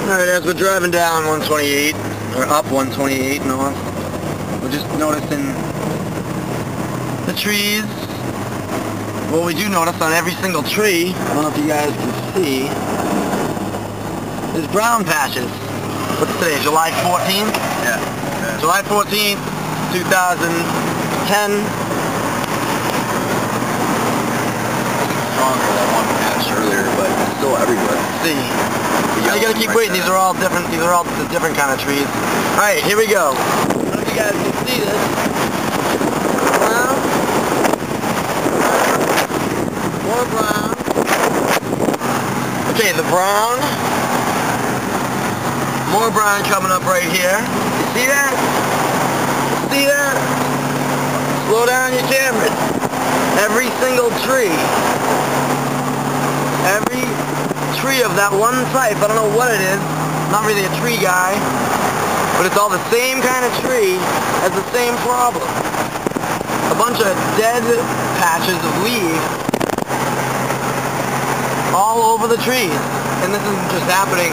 Alright, as we're driving down 128, or up 128 north, we're just noticing the trees. What we do notice on every single tree, I don't know if you guys can see, is brown patches. What's today, July 14th? Yeah. July 14th, 2010. Stronger that one patch earlier, but it's still everywhere. See. You gotta keep waiting. These are all different. These are all the different kind of trees. All right, here we go. I don't know if you guys can see this. Brown, more brown. Okay, the brown, more brown coming up right here. You see that? See that? Slow down your cameras. Every single tree. Every tree of that one type, I don't know what it is, I'm not really a tree guy, but it's all the same kind of tree, has the same problem. A bunch of dead patches of leaves all over the trees, and this isn't just happening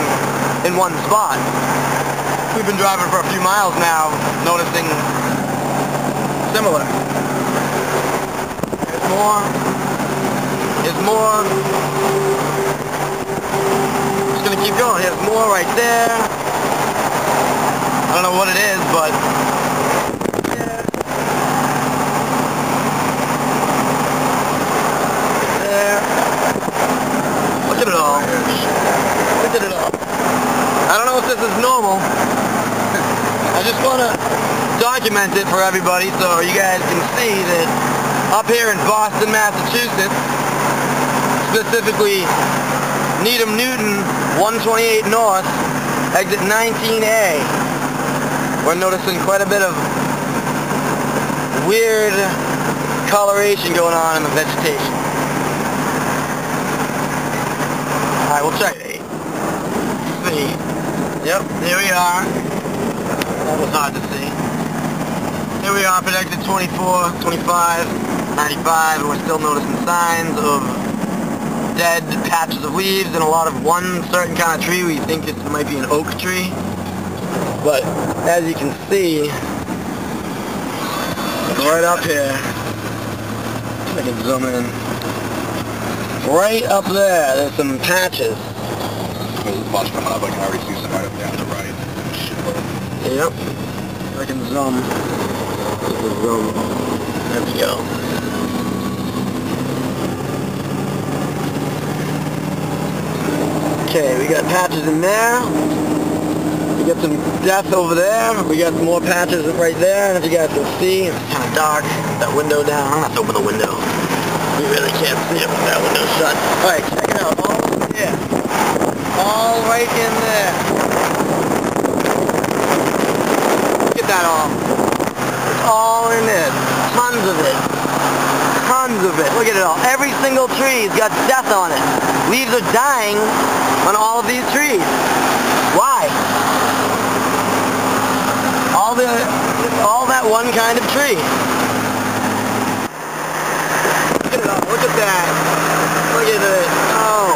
in one spot. We've been driving for a few miles now, noticing similar. There's more. There's more. Gonna keep going. There's more right there. I don't know what it is, but yeah. There. Look at it all. Look at it all. I don't know if this is normal. I just want to document it for everybody so you guys can see that up here in Boston, Massachusetts, specifically Needham, Newton, 128 North, exit 19A. We're noticing quite a bit of weird coloration going on in the vegetation. Alright, we'll check. See. Yep, here we are. That was hard to see. Here we are at exit 24, 25, 95, and we're still noticing signs of dead patches of leaves and a lot of one certain kind of tree. We think it might be an oak tree, but as you can see right up here, I can zoom in, right up there there's some patches. There's a bunch coming up. I can already see some right up there on the right. Yep, I can zoom. There we go. Okay, we got patches in there. We got some death over there. We got some more patches right there. And if you guys can see, it's kind of dark. That window down. I'm going to open the window. We really can't see it with that window shut. Alright, check it out. All in there. All right in there. Look at that all. It's all in there. Tons of it. Tons of it. Look at it all. Every single tree's got death on it. Leaves are dying on all of these trees. Why? All that one kind of tree. Look at it all. Look at that. Look at it. Oh.